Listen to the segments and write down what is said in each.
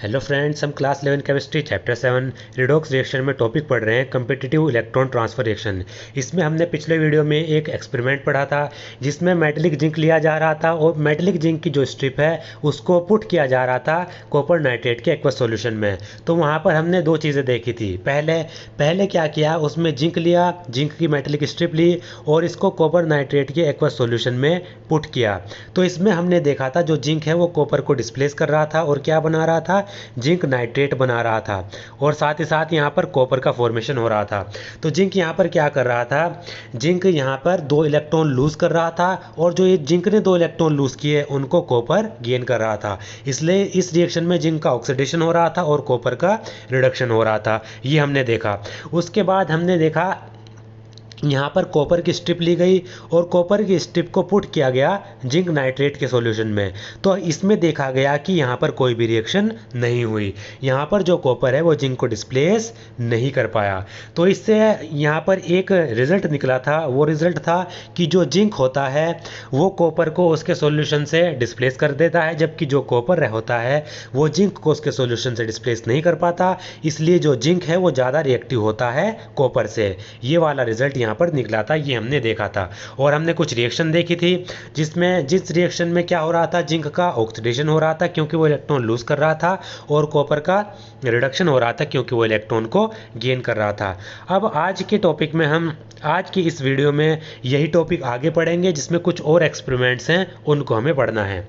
Hello friends, हम class 11 chemistry chapter 7 redox reaction में topic पढ़ रहे हैं कम्पिटिटिव इलेक्ट्रॉन ट्रांसफर रिएक्शन। इसमें हमने पिछले वीडियो में एक एक्सपेरिमेंट पढ़ा था जिसमें मेटेलिक जिंक लिया जा रहा था और मेटेलिक जिंक की जो स्ट्रिप है उसको पुट किया जा रहा था कॉपर नाइट्रेट के एक्वस सॉल्यूशन में। तो वहाँ पर हमने दो चीज़ें देखी थी। पहले क्या किया, उसमें जिंक लिया, जिंक की मेटेलिक स्ट्रिप ली और इसको कॉपर नाइट्रेट के एक्वस सॉल्यूशन में पुट किया। तो इसमें हमने देखा था जो जिंक है वो कॉपर को डिस्प्लेस कर रहा था और क्या बना रहा था, जिंक नाइट्रेट बना रहा था और साथ ही साथ यहाँ पर कॉपर का फॉर्मेशन हो रहा था। तो जिंक यहाँ पर क्या कर रहा था, जिंक यहाँ पर 2 इलेक्ट्रॉन लूज कर रहा था और जो ये जिंक ने 2 इलेक्ट्रॉन लूज किए उनको कॉपर गेन कर रहा था। इसलिए इस रिएक्शन में जिंक का ऑक्सीडेशन हो रहा था और कॉपर का रिडक्शन हो रहा था। ये हमने देखा। उसके बाद हमने देखा यहाँ पर कॉपर की स्ट्रिप ली गई और कॉपर की स्ट्रिप को पुट किया गया जिंक नाइट्रेट के सॉल्यूशन में। तो इसमें देखा गया कि यहाँ पर कोई भी रिएक्शन नहीं हुई। यहाँ पर जो कॉपर है वो जिंक को डिस्प्लेस नहीं कर पाया। तो इससे यहाँ पर एक रिजल्ट निकला था। वो रिजल्ट था कि जो जिंक होता है वो कॉपर को उसके सॉल्यूशन से डिस्प्लेस कर देता है, जबकि जो कॉपर होता है वो जिंक को उसके सॉल्यूशन से डिस्प्लेस नहीं कर पाता। इसलिए जो जिंक है वो ज़्यादा रिएक्टिव होता है कॉपर से। ये वाला रिजल्ट यहाँ पर निकला था, ये हमने देखा था। और हमने कुछ रिएक्शन देखी थी जिस रिएक्शन में क्या हो रहा था, जिंक का ऑक्सीडेशन हो रहा था क्योंकि वो इलेक्ट्रॉन लूज कर रहा था और कॉपर का रिडक्शन हो रहा था क्योंकि वो इलेक्ट्रॉन को गेन कर रहा था। अब आज के टॉपिक में हम आज की इस वीडियो में यही टॉपिक आगे पढ़ेंगे जिसमें कुछ और एक्सपेरिमेंट्स हैं, उनको हमें पढ़ना है।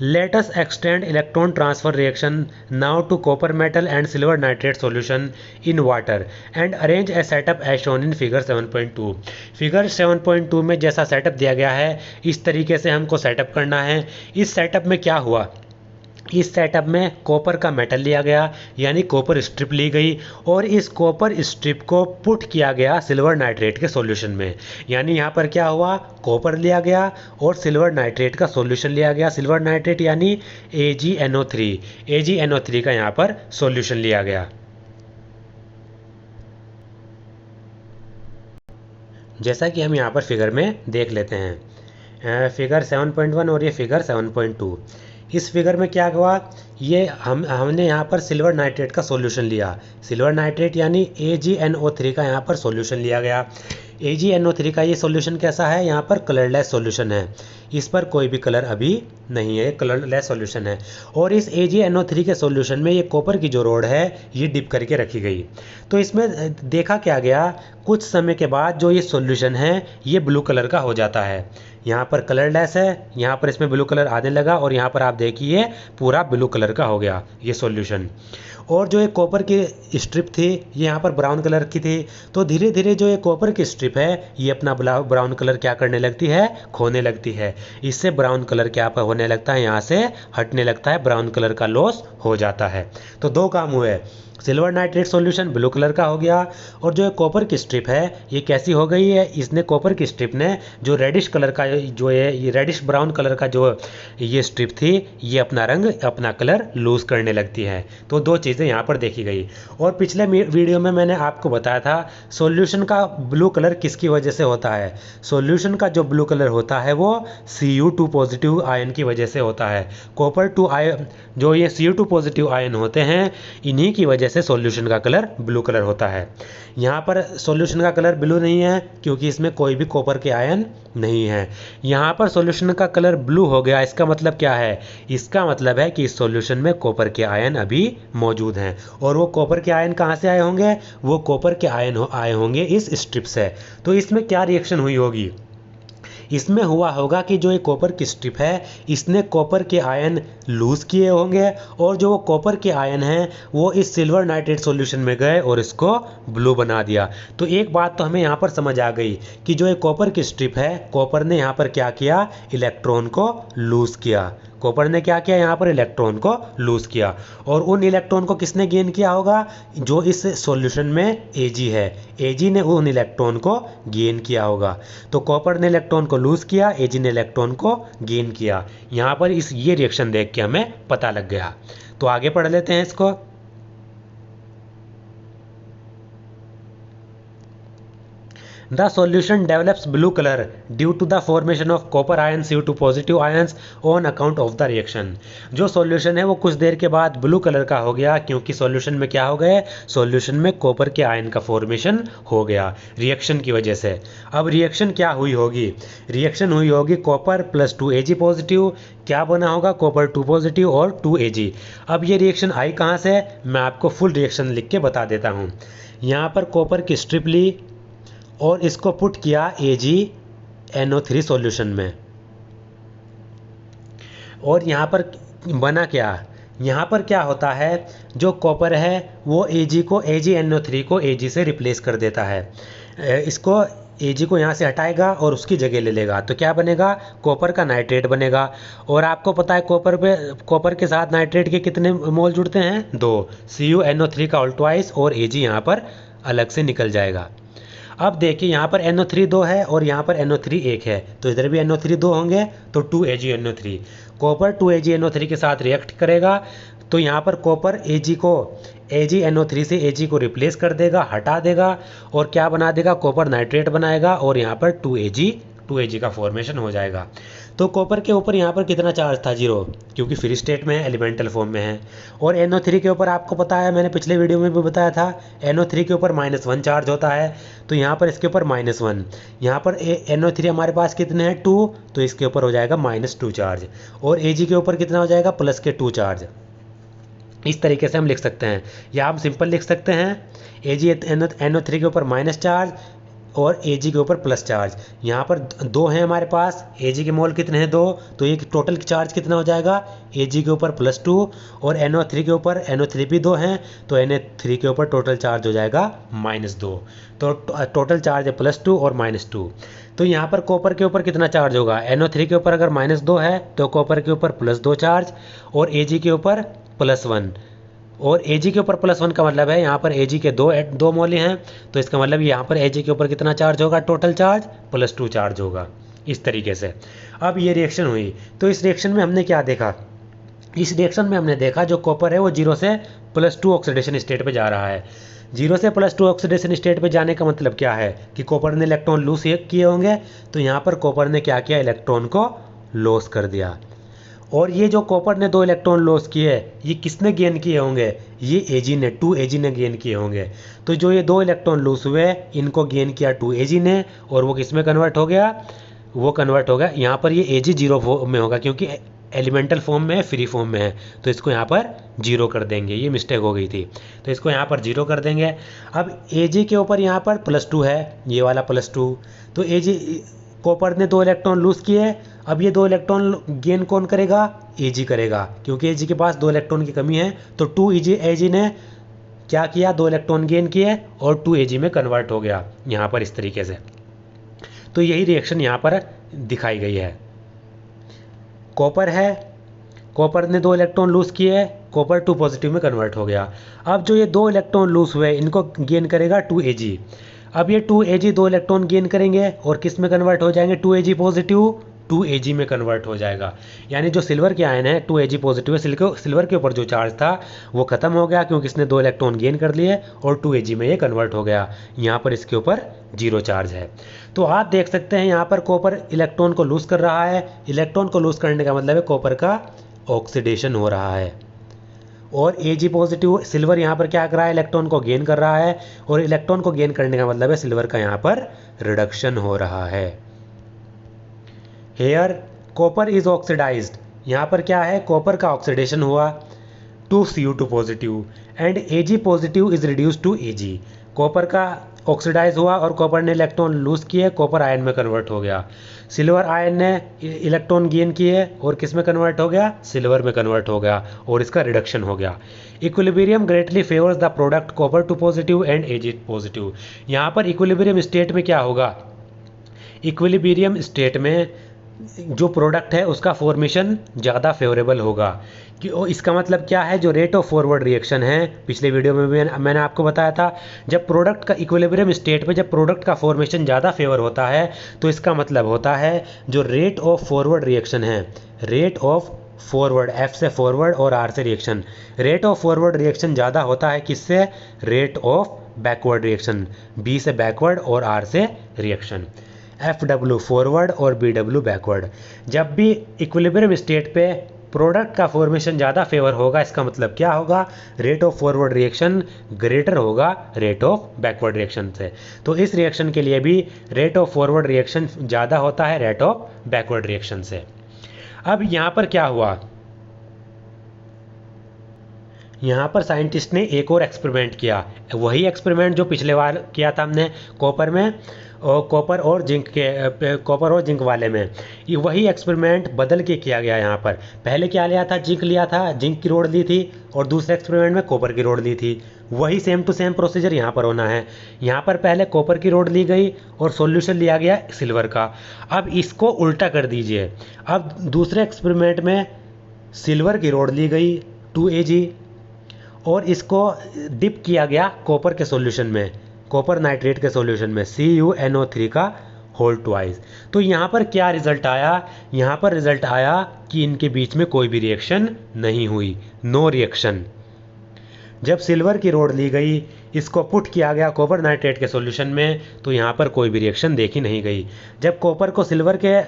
Let us extend electron transfer reaction now to copper metal and silver nitrate solution in water and arrange a setup as shown in figure 7.2। Figure 7.2 में जैसा सेटअप दिया गया है इस तरीके से हमको सेटअप करना है। इस सेटअप में क्या हुआ, इस सेटअप में कॉपर का मेटल लिया गया यानी कॉपर स्ट्रिप ली गई और इस कॉपर स्ट्रिप को पुट किया गया सिल्वर नाइट्रेट के सॉल्यूशन में। यानी यहाँ पर क्या हुआ, कॉपर लिया गया और सिल्वर नाइट्रेट का सॉल्यूशन लिया गया। सिल्वर नाइट्रेट यानी AgNO3, AgNO3 का यहाँ पर सॉल्यूशन लिया गया। जैसा कि हम यहाँ पर फिगर में देख लेते हैं, फिगर 7.1 और ये फिगर 7.2। इस फिगर में क्या हुआ, ये हमने यहाँ पर सिल्वर नाइट्रेट का सॉल्यूशन लिया। सिल्वर नाइट्रेट यानी AgNO3 का यहाँ पर सॉल्यूशन लिया गया। AgNO3 का ये सॉल्यूशन कैसा है, यहाँ पर कलरलेस सॉल्यूशन है, इस पर कोई भी कलर अभी नहीं है, कलरलेस सॉल्यूशन है। और इस AgNO3 के सॉल्यूशन में ये कॉपर की जो रोड है ये डिप करके रखी गई। तो इसमें देखा क्या गया, कुछ समय के बाद जो ये सॉल्यूशन है ये ब्लू कलर का हो जाता है। यहाँ पर कलरलेस है, यहाँ पर इसमें ब्लू कलर आने लगा और यहाँ पर आप देखिए पूरा ब्लू कलर का हो गया ये सॉल्यूशन। और जो ये कॉपर की स्ट्रिप थी ये यहाँ पर ब्राउन कलर की थी। तो धीरे धीरे जो ये कॉपर की स्ट्रिप है ये अपना ब्राउन कलर क्या करने लगती है, खोने लगती है। इससे ब्राउन कलर क्या होने लगता है, यहाँ से हटने लगता है, ब्राउन कलर का लॉस हो जाता है। तो दो काम हुए, silver nitrate solution blue colour का हो गया और जो कॉपर की स्ट्रिप है ये कैसी हो गई है, इसने कॉपर की स्ट्रिप ने जो रेडिश कलर का जो है ये रेडिश ब्राउन कलर का जो ये स्ट्रिप थी ये अपना रंग अपना कलर लूज करने लगती है। तो दो चीज़ें यहाँ पर देखी गई। और पिछले वीडियो में मैंने आपको बताया था सॉल्यूशन का ब्लू कलर किसकी वजह से होता है। सॉल्यूशन का जो ब्लू कलर होता है वो Cu2 पॉजिटिव आयन की वजह से होता है। कॉपर 2 आयन जो ये Cu2 पॉजिटिव आयन होते हैं इन्हीं की वजह से सॉल्यूशन का कलर ब्लू कलर होता है। यहाँ पर सॉल्यूशन का कलर ब्लू नहीं है क्योंकि इसमें कोई भी कॉपर के आयन नहीं है। यहाँ पर सॉल्यूशन का कलर ब्लू हो गया, इसका मतलब क्या है, इसका मतलब है कि इस सॉल्यूशन में कॉपर के आयन अभी मौजूद हैं। और वो कॉपर के आयन कहाँ से आए होंगे, वो कॉपर के आयन आए होंगे इस स्ट्रिप से। तो इसमें क्या रिएक्शन हुई होगी, इसमें हुआ होगा कि जो ये कॉपर की स्ट्रिप है इसने कॉपर के आयन लूज किए होंगे और जो वो कॉपर के आयन हैं वो इस सिल्वर नाइट्रेट सॉल्यूशन में गए और इसको ब्लू बना दिया। तो एक बात तो हमें यहाँ पर समझ आ गई कि जो ये कॉपर की स्ट्रिप है, कॉपर ने यहाँ पर क्या किया, इलेक्ट्रॉन को लूज किया। कॉपर ने क्या किया, यहाँ पर इलेक्ट्रॉन को लूज किया और उन इलेक्ट्रॉन को किसने गेन किया होगा, जो इस सॉल्यूशन में Ag है, Ag ने उन इलेक्ट्रॉन को गेन किया होगा। तो कॉपर ने इलेक्ट्रॉन को लूज किया, Ag ने इलेक्ट्रॉन को गेन किया। यहाँ पर ये रिएक्शन देख के हमें पता लग गया। तो आगे पढ़ लेते हैं इसको। The solution develops blue colour due to the formation of copper ions CO2 positive ions on account of the reaction. जो सॉल्यूशन है वो कुछ देर के बाद ब्लू कलर का हो गया क्योंकि सॉल्यूशन में क्या हो गया, सॉल्यूशन में कॉपर के आयन का फॉर्मेशन हो गया रिएक्शन की वजह से। अब रिएक्शन क्या हुई होगी, रिएक्शन हुई होगी कॉपर प्लस 2Ag पॉजिटिव, क्या बना होगा कॉपर 2 पॉजिटिव और 2Ag। अब ये रिएक्शन आई कहाँ से, मैं आपको फुल रिएक्शन लिख के बता देता हूँ। यहाँ पर कॉपर की स्ट्रिप ली और इसको पुट किया AgNO3 सॉल्यूशन में, और यहाँ पर बना क्या, यहाँ पर क्या होता है, जो कॉपर है वो AgNO3 को Ag से रिप्लेस कर देता है। इसको Ag को यहाँ से हटाएगा और उसकी जगह ले लेगा, तो क्या बनेगा, कॉपर का नाइट्रेट बनेगा। और आपको पता है कॉपर के साथ नाइट्रेट के कितने मोल जुड़ते हैं, 2, CuNO3 का ऑल्टवाइस और Ag यहाँ पर अलग से निकल जाएगा। अब देखिए यहाँ पर NO3 2 है और यहाँ पर NO3 1 है, तो इधर भी NO3 2 होंगे, तो 2AgNO3। कॉपर 2AgNO3 के साथ रिएक्ट करेगा, तो यहाँ पर कॉपर AgNO3 से Ag को रिप्लेस कर देगा, हटा देगा, और क्या बना देगा, कॉपर नाइट्रेट बनाएगा, और यहाँ पर 2Ag का फॉर्मेशन हो जाएगा। तो कॉपर के ऊपर यहाँ पर कितना चार्ज था, 0, क्योंकि फ्री स्टेट में है, एलिमेंटल फॉर्म में है। और NO3 के ऊपर आपको पता है, मैंने पिछले वीडियो में भी बताया था, NO3 के ऊपर -1 चार्ज होता है, तो यहाँ पर इसके ऊपर -1। यहाँ पर NO3 हमारे पास कितने हैं, 2, तो इसके ऊपर हो जाएगा -2 चार्ज, और Ag के ऊपर कितना हो जाएगा, प्लस के 2 चार्ज। इस तरीके से हम लिख सकते हैं, या हम सिंपल लिख सकते हैं NO3 के ऊपर माइनस चार्ज और Ag के ऊपर प्लस चार्ज। यहाँ पर 2 हैं हमारे पास, Ag के मोल कितने हैं, 2, तो ये टोटल चार्ज कितना हो जाएगा, Ag के ऊपर +2, और NO3 के ऊपर, NO3 भी 2 हैं, तो NO3 के ऊपर टोटल चार्ज हो जाएगा -2। तो टोटल चार्ज है +2 और -2। तो यहाँ पर कॉपर के ऊपर कितना चार्ज होगा, NO3 के ऊपर अगर -2 है तो कॉपर के ऊपर +2 चार्ज, और Ag के ऊपर +1, और Ag के ऊपर +1 का मतलब है यहाँ पर Ag के दो मोल हैं, तो इसका मतलब यहाँ पर Ag के ऊपर कितना चार्ज होगा, टोटल चार्ज +2 चार्ज होगा। इस तरीके से अब ये रिएक्शन हुई, तो इस रिएक्शन में हमने क्या देखा, इस रिएक्शन में हमने देखा जो कॉपर है वो 0 से +2 ऑक्सीडेशन स्टेट पे जा रहा है। 0 से +2 ऑक्सीडेशन स्टेट पे जाने का मतलब क्या है कि कॉपर ने इलेक्ट्रॉन लूज किए होंगे, तो यहाँ पर कॉपर ने क्या किया, इलेक्ट्रॉन को लॉस कर दिया। और ये जो कॉपर ने 2 इलेक्ट्रॉन लॉस किए, ये किसने गेन किए होंगे, ये Ag ने, 2Ag ने गेन किए होंगे। तो जो ये 2 इलेक्ट्रॉन लूज हुए, इनको गेन किया 2Ag ने, और वो किस में कन्वर्ट हो गया, वो कन्वर्ट हो गया, यहाँ पर ये Ag 0 में होगा क्योंकि एलिमेंटल फॉर्म में है, फ्री फॉर्म में है, तो इसको यहाँ पर 0 कर देंगे, ये मिस्टेक हो गई थी, तो इसको यहाँ पर 0 कर देंगे। अब Ag के ऊपर यहाँ पर +2 है, ये वाला +2, तो Ag कॉपर ने 2 इलेक्ट्रॉन लूज किए, अब ये 2 इलेक्ट्रॉन गेन कौन करेगा, Ag करेगा, क्योंकि Ag के पास 2 इलेक्ट्रॉन की कमी है, तो 2Ag ने क्या किया, 2 इलेक्ट्रॉन गेन किए और 2Ag में कन्वर्ट हो गया यहाँ पर इस तरीके से। तो यही रिएक्शन यहाँ पर दिखाई गई है। कॉपर है, कॉपर ने 2 इलेक्ट्रॉन लूज किए, कॉपर 2 पॉजिटिव में कन्वर्ट हो गया। अब जो ये 2 इलेक्ट्रॉन लूज हुए, इनको गेन करेगा 2Ag। अब ये 2Ag 2 इलेक्ट्रॉन गेन करेंगे और किस में कन्वर्ट हो जाएंगे, 2Ag पॉजिटिव 2Ag में कन्वर्ट हो जाएगा। यानी जो सिल्वर के आयन है 2Ag पॉजिटिव है, सिल्वर के ऊपर जो चार्ज था वो खत्म हो गया क्योंकि इसने 2 इलेक्ट्रॉन गेन कर लिए और 2Ag में ये कन्वर्ट हो गया। यहाँ पर इसके ऊपर 0 चार्ज है। तो आप देख सकते हैं यहाँ पर कॉपर इलेक्ट्रॉन को लूज कर रहा है। इलेक्ट्रॉन को लूज करने का मतलब है कॉपर का ऑक्सीडेशन हो रहा है, और Ag पॉजिटिव सिल्वर यहाँ पर क्या कर रहा है, इलेक्ट्रॉन को गेन कर रहा है, और इलेक्ट्रॉन को गेन करने का मतलब है सिल्वर का यहाँ पर रिडक्शन हो रहा है। हेयर कॉपर इज ऑक्सीडाइज्ड, यहाँ पर क्या है, कॉपर का ऑक्सीडेशन हुआ to CO2 positive and Ag positive is reduce to Ag। Copper का ऑक्सीडाइज हुआ और कॉपर ने इलेक्ट्रॉन लूज किए, कॉपर आयन में कन्वर्ट हो गया। सिल्वर आयन ने इलेक्ट्रॉन गेन किए और किस में कन्वर्ट हो गया, सिल्वर में कन्वर्ट हो गया, और इसका रिडक्शन हो गया। Equilibrium greatly favours the product copper 2 positive and Ag positive. यहाँ पर इक्विलिब्रियम स्टेट में क्या होगा, इक्विलिब्रियम स्टेट में जो प्रोडक्ट है उसका फॉर्मेशन ज़्यादा फेवरेबल होगा। कि इसका मतलब क्या है, जो रेट ऑफ फॉरवर्ड रिएक्शन है, पिछले वीडियो में भी मैंने आपको बताया था, जब प्रोडक्ट का इक्विलिब्रियम स्टेट पे जब प्रोडक्ट का फॉर्मेशन ज़्यादा फेवर होता है तो इसका मतलब होता है जो रेट ऑफ फॉरवर्ड रिएक्शन है, रेट ऑफ फॉरवर्ड, F से फॉरवर्ड और R से reaction, rate of forward reaction ज़्यादा होता है किससे, rate of backward reaction, B से बैकवर्ड और आर से रिएक्शन। FW फॉरवर्ड और BW बैकवर्ड। जब भी इक्विलिब्रियम स्टेट पे प्रोडक्ट का फॉर्मेशन ज़्यादा फेवर होगा, इसका मतलब क्या होगा, rate of forward reaction greater होगा रेट ऑफ बैकवर्ड रिएक्शन से। तो इस रिएक्शन के लिए भी रेट ऑफ फॉरवर्ड रिएक्शन ज़्यादा होता है रेट ऑफ बैकवर्ड रिएक्शन से। अब यहाँ पर क्या हुआ, यहाँ पर साइंटिस्ट ने एक और एक्सपेरिमेंट किया, वही एक्सपेरिमेंट जो पिछले बार किया था हमने कॉपर में, और कॉपर और जिंक वाले में, ये वही एक्सपेरिमेंट बदल के किया गया यहाँ पर। पहले क्या लिया था, जिंक लिया था, जिंक की रोड ली थी, और दूसरे एक्सपेरिमेंट में कॉपर की रोड ली थी। वही सेम टू सेम प्रोसीजर यहाँ पर होना है। यहाँ पर पहले कॉपर की रोड ली गई और सॉल्यूशन लिया गया सिल्वर का। अब इसको उल्टा कर दीजिए, अब दूसरे एक्सपेरिमेंट में सिल्वर की रोड ली गई 2Ag और इसको डिप किया गया कॉपर के सॉल्यूशन में, कॉपर नाइट्रेट के सॉल्यूशन में CuNO3 का होल ट्वाइस। तो यहाँ पर क्या रिजल्ट आया, यहाँ पर रिजल्ट आया कि इनके बीच में कोई भी रिएक्शन नहीं हुई, नो रिएक्शन। जब सिल्वर की रोड ली गई, इसको पुट किया गया कॉपर नाइट्रेट के सॉल्यूशन में, तो यहाँ पर कोई भी रिएक्शन देखी नहीं गई। जब कॉपर को सिल्वर के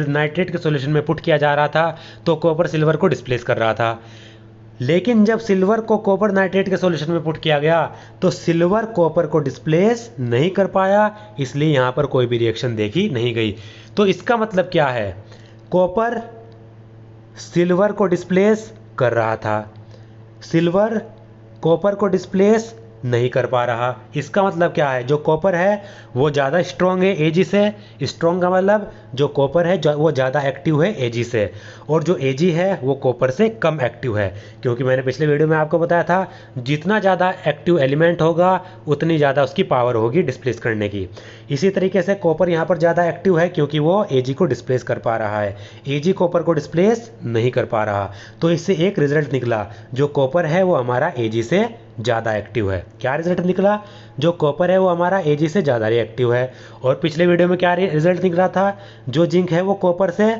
नाइट्रेट के सॉल्यूशन में पुट किया जा रहा था तो कॉपर सिल्वर को डिस्प्लेस कर रहा था, लेकिन जब सिल्वर को कॉपर नाइट्रेट के सॉल्यूशन में पुट किया गया तो सिल्वर कॉपर को डिस्प्लेस नहीं कर पाया, इसलिए यहाँ पर कोई भी रिएक्शन देखी नहीं गई। तो इसका मतलब क्या है, कॉपर सिल्वर को डिस्प्लेस कर रहा था, सिल्वर कॉपर को डिस्प्लेस नहीं कर पा रहा। इसका मतलब क्या है, जो कॉपर है वो ज़्यादा स्ट्रॉन्ग है Ag से, स्ट्रॉन्ग का मतलब जो कॉपर है वो ज़्यादा एक्टिव है Ag से, और जो Ag है वो कॉपर से कम एक्टिव है। क्योंकि मैंने पिछले वीडियो में आपको बताया था, जितना ज़्यादा एक्टिव एलिमेंट होगा उतनी ज़्यादा उसकी पावर होगी डिस्प्लेस करने की। इसी तरीके से कॉपर यहाँ पर ज़्यादा एक्टिव है क्योंकि वो Ag को डिस्प्लेस कर पा रहा है, Ag कॉपर को डिस्प्लेस नहीं कर पा रहा। तो इससे एक रिजल्ट निकला, जो कॉपर है वो हमारा Ag से ज़्यादा एक्टिव है। क्या रिजल्ट निकला, जो कॉपर है वो हमारा Ag से ज़्यादा रिएक्टिव है। और पिछले वीडियो में क्या रिजल्ट निकला था, जो जिंक है वो कॉपर से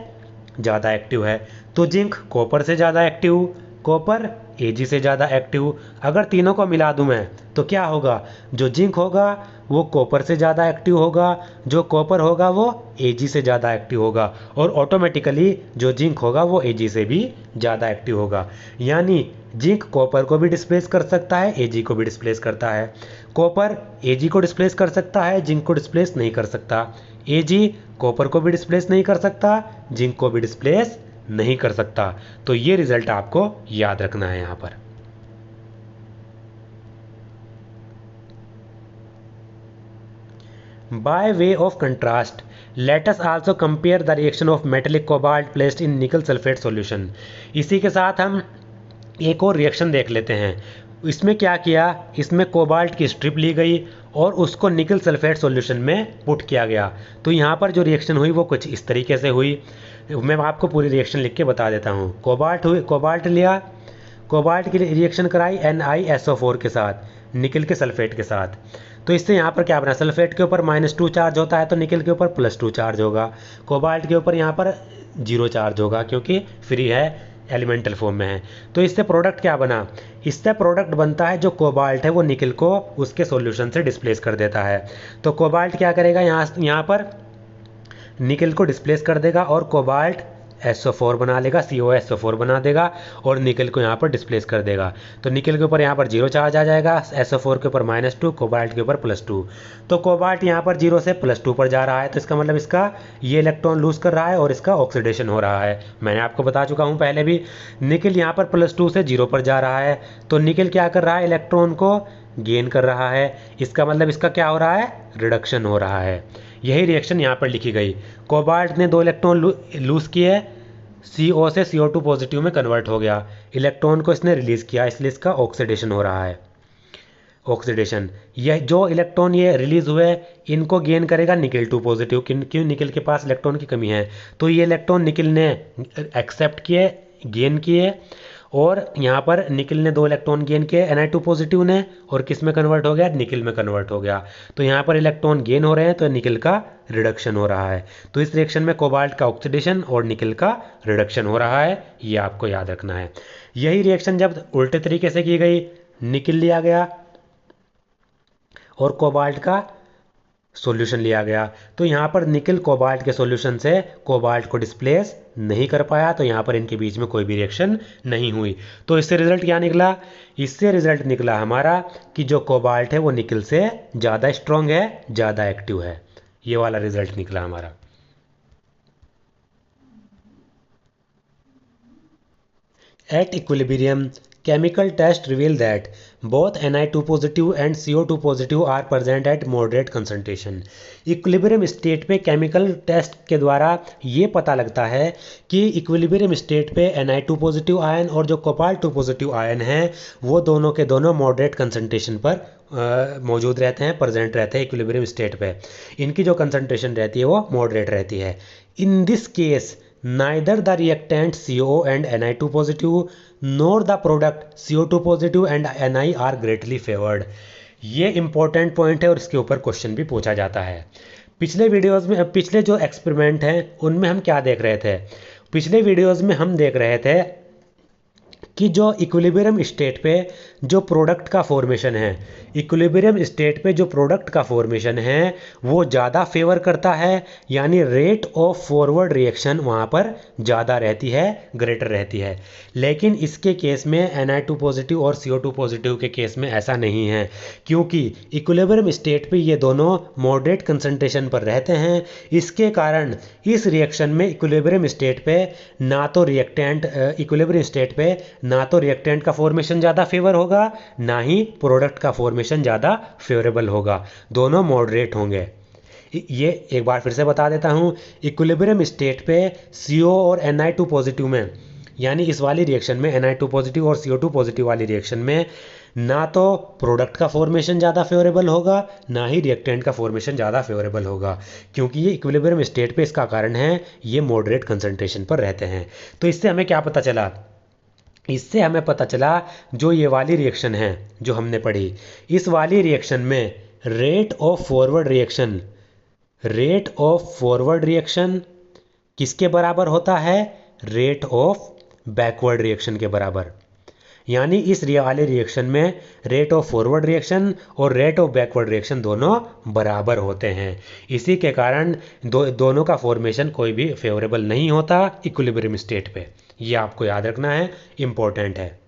ज़्यादा एक्टिव है। तो जिंक कॉपर से ज़्यादा एक्टिव, कॉपर Ag से ज़्यादा एक्टिव। अगर तीनों को मिला दूं मैं तो क्या होगा, जो जिंक होगा वो कॉपर से ज़्यादा एक्टिव होगा, जो कॉपर होगा वो Ag से ज़्यादा एक्टिव होगा, और ऑटोमेटिकली जो जिंक होगा वो Ag से भी ज़्यादा एक्टिव होगा। यानी जिंक कॉपर को भी डिस्प्लेस कर सकता है, Ag को भी डिस्प्लेस करता है। कॉपर Ag को डिस्प्लेस कर सकता है, जिंक को डिस्प्लेस नहीं कर सकता। Ag कॉपर को भी डिस्प्लेस नहीं कर सकता, जिंक को भी डिस्प्लेस नहीं कर सकता। तो ये रिजल्ट आपको याद रखना है यहाँ पर। By way of contrast, let us also compare the reaction of metallic cobalt placed in nickel sulfate solution। इसी के साथ हम एक और रिएक्शन देख लेते हैं। इसमें क्या किया, इसमें कोबाल्ट की स्ट्रिप ली गई और उसको निकल सल्फेट सॉल्यूशन में पुट किया गया। तो यहाँ पर जो रिएक्शन हुई वो कुछ इस तरीके से हुई। मैं आपको पूरी रिएक्शन लिख के बता देता हूँ। कोबाल्ट लिया, कोबाल्ट की रिएक्शन कराई NiSO4 के साथ, निकल के सल्फेट के साथ। तो इससे यहाँ पर क्या बना, सल्फेट के ऊपर -2 चार्ज होता है तो निकल के ऊपर +2 चार्ज होगा, कोबाल्ट के ऊपर यहाँ पर 0 चार्ज होगा क्योंकि फ्री है, एलिमेंटल फॉर्म में है। तो इससे प्रोडक्ट क्या बना, इससे प्रोडक्ट बनता है जो कोबाल्ट है वो निकल को उसके सॉल्यूशन से डिस्प्लेस कर देता है। तो कोबाल्ट क्या करेगा, यहाँ पर निकल को डिस्प्लेस कर देगा और कोबाल्ट SO4 बना लेगा, COSO4 बना देगा और निकल को यहाँ पर डिस्प्लेस कर देगा। तो निकल के ऊपर यहाँ पर 0 चार्ज आ जाएगा, SO4 के ऊपर -2, कोबाल्ट के ऊपर +2। तो कोबाल्ट यहाँ पर 0 से +2 पर जा रहा है, तो इसका मतलब इसका ये इलेक्ट्रॉन लूज कर रहा है और इसका ऑक्सीडेशन हो रहा है। मैंने आपको बता चुका हूँ पहले भी। निकल यहाँ पर +2 से 0 पर जा रहा है, तो निकल क्या कर रहा है, इलेक्ट्रॉन को गेन कर रहा है। इसका मतलब इसका क्या हो रहा है, रिडक्शन हो रहा है। यही रिएक्शन यहाँ पर लिखी गई। कोबाल्ट ने 2 इलेक्ट्रॉन लूज किए, CO से CO2 पॉजिटिव में कन्वर्ट हो गया, इलेक्ट्रॉन को इसने रिलीज किया, इसलिए इसका ऑक्सीडेशन हो रहा है। ऑक्सीडेशन, यह जो इलेक्ट्रॉन ये रिलीज हुए इनको गेन करेगा निकल 2 पॉजिटिव। क्यों, निकल के पास इलेक्ट्रॉन की कमी है, तो ये इलेक्ट्रॉन निकल ने एक्सेप्ट किए, गेन किए, और यहाँ पर निकल ने 2 इलेक्ट्रॉन गेन किए Ni2 पॉजिटिव ने, और किस में कन्वर्ट हो गया, निकल में कन्वर्ट हो गया। तो यहाँ पर इलेक्ट्रॉन गेन हो रहे हैं तो निकल का रिडक्शन हो रहा है। तो इस रिएक्शन में कोबाल्ट का ऑक्सीडेशन और निकल का रिडक्शन हो रहा है, ये आपको याद रखना है। यही रिएक्शन जब उल्टे तरीके से की गई, निकल लिया गया, और कोबाल्ट का सॉल्यूशन लिया गया। तो यहाँ पर निकल कोबाल्ट के सॉल्यूशन से कोबाल्ट को डिस्प्लेस नहीं कर पाया, तो यहाँ पर इनके बीच में कोई भी रिएक्शन नहीं हुई। तो इससे रिजल्ट क्या निकला? इससे रिजल्ट निकला हमारा कि जो कोबाल्ट है वो निकल से ज़्यादा स्ट्रॉन्ग है, ज़्यादा एक्टिव है। ये वाला रिजल्ट निकला हमारा। At equilibrium, chemical tests reveal that both Ni2 positive and CO2 positive are present at moderate concentration. Equilibrium state पे केमिकल टेस्ट के द्वारा ये पता लगता है कि इक्विलिब्रियम स्टेट पे Ni2 पॉजिटिव आयन और जो कोबाल्ट 2 पॉजिटिव आयन हैं वो दोनों के दोनों मॉडरेट कंसंट्रेशन पर मौजूद रहते हैं, प्रेजेंट रहते हैं इक्विलिब्रियम स्टेट पे। इनकी जो कंसंट्रेशन रहती है वो मॉडरेट रहती है। In this case neither the reactant CO and Ni2 positive nor the product CO2 positive and Ni are greatly favored. ये इंपॉर्टेंट पॉइंट है और इसके ऊपर क्वेश्चन भी पूछा जाता है। पिछले वीडियोस में, पिछले जो एक्सपेरिमेंट हैं उनमें हम क्या देख रहे थे? पिछले वीडियोस में हम देख रहे थे कि जो इक्विलिब्रियम स्टेट पे जो प्रोडक्ट का फॉर्मेशन है, इक्विलिब्रियम स्टेट पे जो प्रोडक्ट का फॉर्मेशन है वो ज़्यादा फेवर करता है, यानी रेट ऑफ फॉरवर्ड रिएक्शन वहाँ पर ज़्यादा रहती है, ग्रेटर रहती है। लेकिन इसके केस में Ni2 पॉजिटिव और CO2 पॉजिटिव के केस में ऐसा नहीं है, क्योंकि इक्विलिब्रियम स्टेट पे ये दोनों मॉडरेट कंसंट्रेशन पर रहते हैं। इसके कारण इस रिएक्शन में इक्विलिब्रियम स्टेट पे ना तो रिएक्टेंट इक्विलिब्रियम स्टेट पे ना तो रिएक्टेंट का फॉर्मेशन ज़्यादा फेवर होगा, ना ही प्रोडक्ट का फॉर्मेशन ज़्यादा फेवरेबल होगा, दोनों मॉडरेट होंगे। ये एक बार फिर से बता देता हूँ, इक्विलिब्रियम स्टेट पे CO और Ni2 पॉजिटिव में, यानी इस वाली रिएक्शन में Ni2 पॉजिटिव और CO2 पॉजिटिव वाली रिएक्शन में ना तो प्रोडक्ट का फॉर्मेशन ज़्यादा फेवरेबल होगा, ना ही रिएक्टेंट का फॉर्मेशन ज़्यादा फेवरेबल होगा, क्योंकि ये इक्विलिब्रियम स्टेट पे इसका कारण है ये मॉडरेट कंसंट्रेशन पर रहते हैं। तो इससे हमें क्या पता चला? इससे हमें पता चला जो ये वाली रिएक्शन है जो हमने पढ़ी, इस वाली रिएक्शन में रेट ऑफ फॉरवर्ड रिएक्शन किसके बराबर होता है? रेट ऑफ बैकवर्ड रिएक्शन के बराबर। यानी इस वाले रिएक्शन में रेट ऑफ फॉरवर्ड रिएक्शन और रेट ऑफ बैकवर्ड रिएक्शन दोनों बराबर होते हैं। इसी के कारण दोनों का फॉर्मेशन कोई भी फेवरेबल नहीं होता इक्विलिब्रियम स्टेट पे। ये आपको याद रखना है, इंपॉर्टेंट है।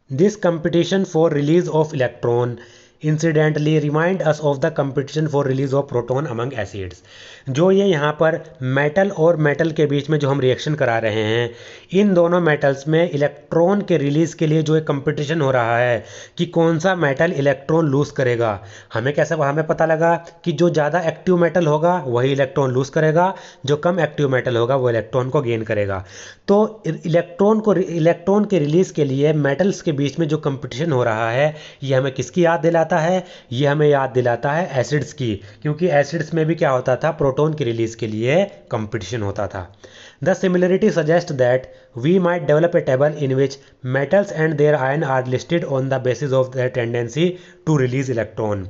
This competition for release of electron incidentally remind us of the competition for release of proton among acids. जो ये यहाँ पर मेटल और मेटल के बीच में जो हम रिएक्शन करा रहे हैं, इन दोनों मेटल्स में इलेक्ट्रॉन के रिलीज के लिए जो एक कंपटीशन हो रहा है कि कौन सा मेटल इलेक्ट्रॉन लूज करेगा। हमें पता लगा कि जो ज़्यादा एक्टिव मेटल होगा वही इलेक्ट्रॉन लूज करेगा, जो कम एक्टिव मेटल होगा वो इलेक्ट्रॉन को गेन करेगा। तो इलेक्ट्रॉन के रिलीज के लिए मेटल्स के बीच में जो कंपटीशन हो रहा है ये हमें किसकी याद दिलाता है? ये हमें याद दिलाता है एसिड्स की, क्योंकि एसिड्स में भी क्या होता था? प्रोटॉन की रिलीज के लिए कंपटीशन होता था। The similarity suggests that we might develop a table in which metals and their ion are listed on the basis of their tendency to release electron,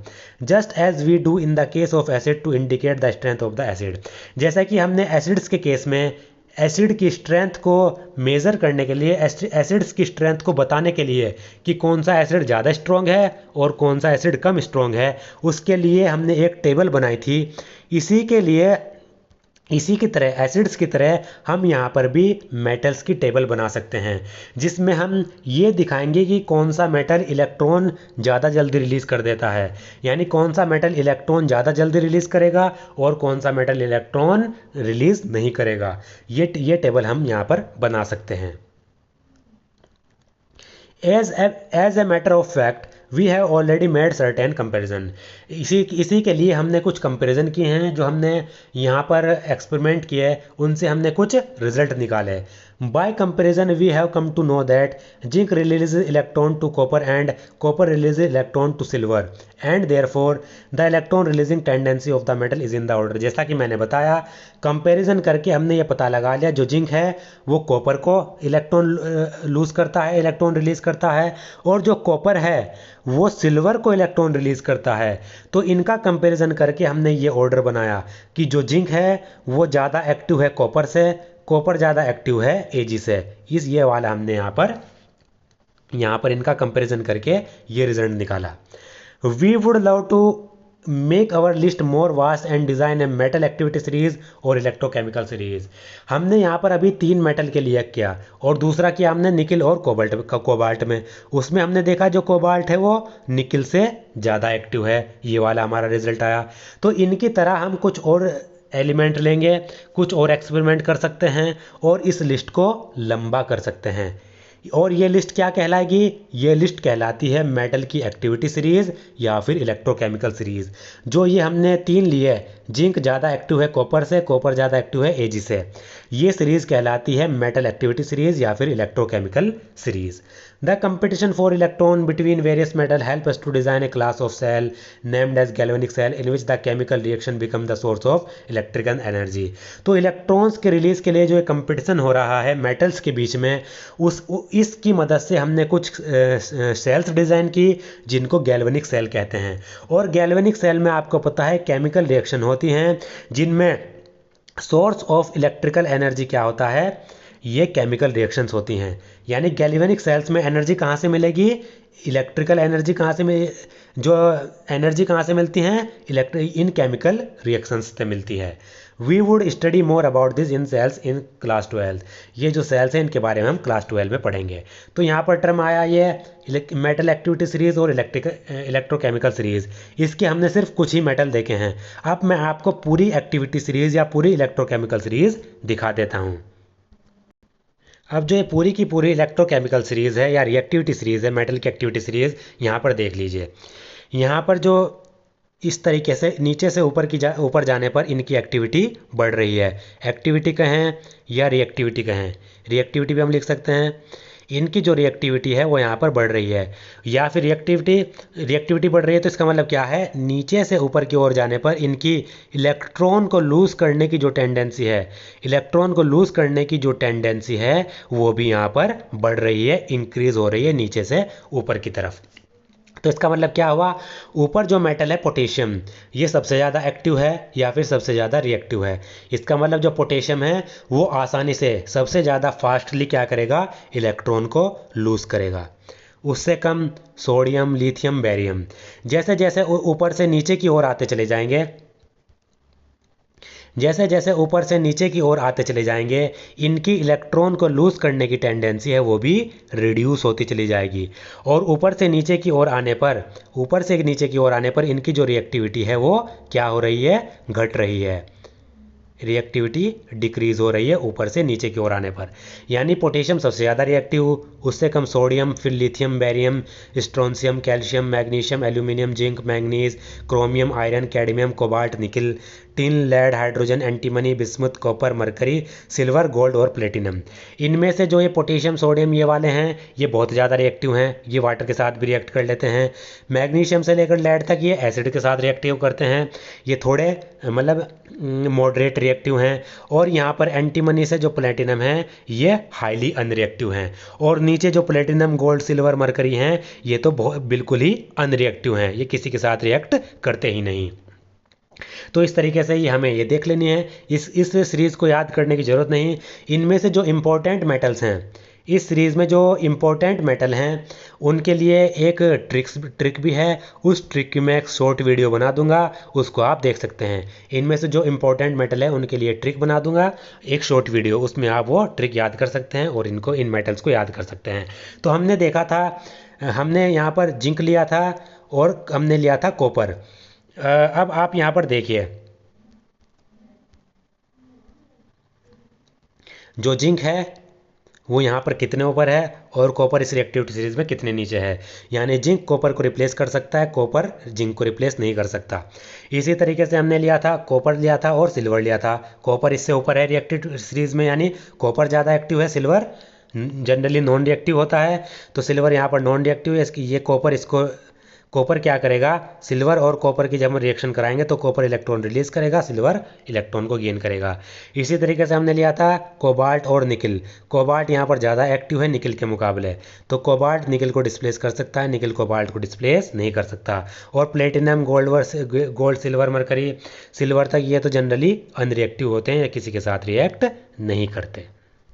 just as we do in the case of acid to indicate the strength of the acid. जैसा कि हमने acids के case में acid की strength को measure करने के लिए, एसिड्स की स्ट्रेंथ को बताने के लिए कि कौन सा एसिड ज़्यादा स्ट्रॉन्ग है और कौन सा एसिड कम स्ट्रॉन्ग है, उसके लिए हमने एक टेबल बनाई थी। इसी की तरह एसिड्स की तरह हम यहाँ पर भी मेटल्स की टेबल बना सकते हैं, जिसमें हम ये दिखाएंगे कि कौन सा मेटल इलेक्ट्रॉन ज़्यादा जल्दी रिलीज़ कर देता है, यानी कौन सा मेटल इलेक्ट्रॉन ज़्यादा जल्दी रिलीज़ करेगा और कौन सा मेटल इलेक्ट्रॉन रिलीज़ नहीं करेगा। ये टेबल हम यहाँ पर बना सकते हैं। As a matter of fact we have already made certain comparison. इसी के लिए हमने कुछ कंपेरिजन किए हैं, जो हमने यहाँ पर एक्सपेरिमेंट किए उनसे हमने कुछ रिजल्ट निकाले। By comparison we have come to know that zinc release electron to copper and copper release electron to silver and therefore the electron releasing tendency of the metal is in the order. जैसा कि मैंने बताया, comparison करके हमने ये पता लगा लिया जो जिंक है वो कॉपर को इलेक्ट्रॉन लूज करता है, इलेक्ट्रॉन रिलीज करता है, और जो कॉपर है वो सिल्वर को इलेक्ट्रॉन रिलीज करता है। तो इनका कंपैरिजन करके हमने ये ऑर्डर बनाया कि जो जिंक है वो ज़्यादा एक्टिव है कॉपर से, कॉपर ज़्यादा एक्टिव है Ag से। ये वाला हमने यहाँ पर इनका कंपैरिजन करके ये रिजल्ट निकाला। We would love to make our list more vast and design a metal activity series और इलेक्ट्रोकेमिकल सीरीज। हमने यहाँ पर अभी 3 मेटल के लिए किया और दूसरा किया हमने निकिल और कोबाल्ट में। उसमें हमने देखा जो कोबाल्ट है वो निकिल से ज़्यादा एक्टिव है, ये वाला हमारा रिजल्ट आया। तो इनकी तरह हम कुछ और एलिमेंट लेंगे, कुछ और एक्सपेरिमेंट कर सकते हैं और इस लिस्ट को लंबा कर सकते हैं। और ये लिस्ट क्या कहलाएगी? ये लिस्ट कहलाती है मेटल की एक्टिविटी सीरीज़ या फिर इलेक्ट्रोकेमिकल सीरीज़। जो ये हमने 3 लिए, जिंक ज़्यादा एक्टिव है कॉपर से, कॉपर ज़्यादा एक्टिव है Ag से, ये सीरीज़ कहलाती है मेटल एक्टिविटी सीरीज़ या फिर electrochemical series. The competition for electron between various metal help us to design a class of cell named as galvanic cell in which the chemical reaction become the source of electrical energy. तो electrons के release के लिए जो competition हो रहा है metals के बीच में, इसकी मदद से हमने कुछ सेल्स डिज़ाइन की जिनको गैल्वेनिक सेल कहते हैं। और गैल्वेनिक सेल में आपको पता है केमिकल रिएक्शन होती हैं जिनमें सोर्स ऑफ इलेक्ट्रिकल एनर्जी क्या होता है? ये केमिकल रिएक्शंस होती हैं। यानी गैल्वेनिक सेल्स में एनर्जी कहाँ से मिलेगी? इलेक्ट्रिकल एनर्जी कहाँ से जो एनर्जी कहाँ से मिलती हैं? इन केमिकल रिएक्शंस से मिलती है। We would study more about this in cells in class 12। ये जो सेल्स हैं इनके बारे में हम क्लास 12 में पढ़ेंगे। तो यहाँ पर टर्म आया ये मेटल एक्टिविटी सीरीज़ और इलेक्ट्रोकेमिकल सीरीज़। इसके हमने सिर्फ कुछ ही मेटल देखे हैं। अब मैं आपको पूरी एक्टिविटी सीरीज़ या पूरी इलेक्ट्रोकेमिकल सीरीज़ दिखा देता हूँ। अब जो ये पूरी की पूरी इलेक्ट्रोकेमिकल सीरीज़ है या रिएक्टिविटी सीरीज़ है, मेटल की एक्टिविटी सीरीज़, यहाँ पर देख लीजिए। यहाँ पर जो इस तरीके से नीचे से ऊपर जाने पर इनकी एक्टिविटी बढ़ रही है। एक्टिविटी कहें या रिएक्टिविटी कहें, रिएक्टिविटी भी हम लिख सकते हैं। इनकी जो रिएक्टिविटी है वो यहाँ पर बढ़ रही है, या फिर रिएक्टिविटी बढ़ रही है। तो इसका मतलब क्या है? नीचे से ऊपर की ओर जाने पर इनकी इलेक्ट्रॉन को लूज़ करने की जो टेंडेंसी है, वो भी यहाँ पर बढ़ रही है, इंक्रीज़ हो रही है नीचे से ऊपर की तरफ। तो इसका मतलब क्या हुआ? ऊपर जो मेटल है पोटेशियम, ये सबसे ज़्यादा एक्टिव है या फिर सबसे ज़्यादा रिएक्टिव है। इसका मतलब जो पोटेशियम है वो आसानी से सबसे ज़्यादा फास्टली क्या करेगा? इलेक्ट्रॉन को लूज़ करेगा। उससे कम सोडियम, लिथियम, बेरियम। जैसे जैसे ऊपर से नीचे की ओर आते चले जाएंगे, इनकी इलेक्ट्रॉन को लूज़ करने की टेंडेंसी है वो भी रिड्यूस होती चली जाएगी। और ऊपर से नीचे की ओर आने पर इनकी जो रिएक्टिविटी है वो क्या हो रही है? घट रही है। रिएक्टिविटी डिक्रीज़ हो रही है ऊपर से नीचे की ओर आने पर। यानी पोटेशियम सबसे ज़्यादा रिएक्टिव, उससे कम सोडियम, फिर lithium, barium, strontium, calcium, magnesium, aluminium, zinc, manganese, chromium, iron, cadmium, cobalt, nickel, tin, lead, hydrogen, antimony, bismuth, copper, mercury, silver, gold और प्लेटिनम। इनमें से जो ये पोटेशियम, सोडियम ये वाले हैं ये बहुत ज़्यादा रिएक्टिव हैं, ये वाटर के साथ भी रिएक्ट कर लेते हैं। मैग्नीशियम से लेकर लेड तक ये एसिड के साथ रिएक्टिव करते हैं, ये थोड़े मतलब मॉडरेट रिएक्टिव हैं। और यहाँ पर एंटीमनी से जो प्लेटिनम है ये हाईली अनरिएक्टिव हैं। और नीचे जो प्लेटिनम, गोल्ड, सिल्वर, मरकरी हैं ये तो बिल्कुल ही अनरिएक्टिव हैं, ये किसी के साथ रिएक्ट करते ही नहीं। तो इस तरीके से ये हमें ये देख लेनी है, इस सीरीज़ को याद करने की ज़रूरत नहीं। इनमें से जो इम्पोर्टेंट मेटल्स हैं, इस सीरीज़ में जो इम्पोर्टेंट मेटल हैं उनके लिए एक ट्रिक भी है। उस ट्रिक की मैं एक शॉर्ट वीडियो बना दूंगा, उसको आप देख सकते हैं। इनमें से जो इम्पोर्टेंट मेटल है उनके लिए ट्रिक बना दूंगा, एक शॉर्ट वीडियो, उसमें आप वो ट्रिक याद कर सकते हैं और इन मेटल्स को याद कर सकते हैं। तो हमने देखा था, हमने यहाँ पर जिंक लिया था और हमने लिया था कॉपर। अब आप यहाँ पर देखिए, जो जिंक है वो यहाँ पर कितने ऊपर है और कॉपर इस रिएक्टिविटी सीरीज़ में कितने नीचे है। यानी जिंक कॉपर को रिप्लेस कर सकता है, कॉपर जिंक को रिप्लेस नहीं कर सकता। इसी तरीके से हमने लिया था, कॉपर लिया था और सिल्वर लिया था। कॉपर इससे ऊपर है रिएक्टिविटी सीरीज़ में, यानी कॉपर ज़्यादा एक्टिव है, सिल्वर जनरली नॉन रिएक्टिव होता है। तो सिल्वर यहाँ पर नॉन रिएक्टिव है, ये कॉपर इसको कॉपर क्या करेगा, सिल्वर और कॉपर की जब हम रिएक्शन कराएंगे तो कॉपर इलेक्ट्रॉन रिलीज करेगा, सिल्वर इलेक्ट्रॉन को गेन करेगा। इसी तरीके से हमने लिया था कोबाल्ट और निकिल। कोबाल्ट यहाँ पर ज़्यादा एक्टिव है निकिल के मुकाबले, तो कोबाल्ट निकिल को डिस्प्लेस कर सकता है, निकिल कोबाल्ट को डिस्प्लेस नहीं कर सकता। और platinum, gold, silver, mercury, silver तक ये तो जनरली अनरिएक्टिव होते हैं या किसी के साथ रिएक्ट नहीं करते।